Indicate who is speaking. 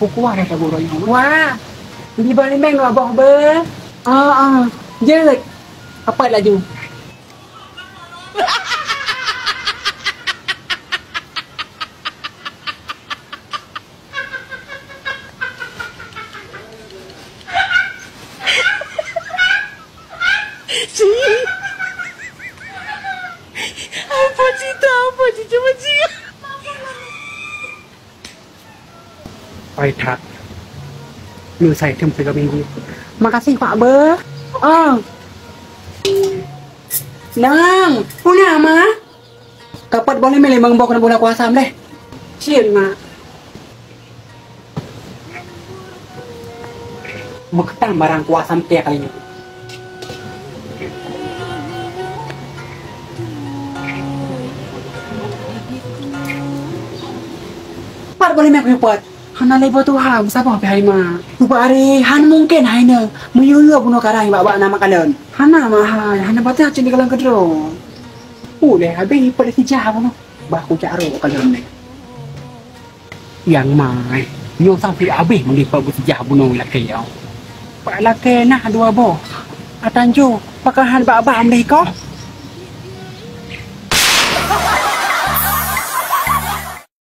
Speaker 1: Kuku ada tak guru yang wah di balik meng lo abang ber je apa laju
Speaker 2: Apa cerita apa cuba cik.
Speaker 1: Oi tak lu saya tem segala minggu makasih Pak Ber nang punya mah kapat boleh milih mengbok na bola kuasa deh cian mah meketang barang kuasa tiap kalinya Par boleh mek repot hana lepo tu ham sapa pai ma lupa are han mungkin haina muyuyo buno karai baba nama kalian hana mah hana bata cini kalang kedro boleh habis pada si jah buno baku caro kalian ni yang mai yo sampai habis mendipa bu si jah buno laki yo pak laki nah dua bo atanjo pakahan baba amri ko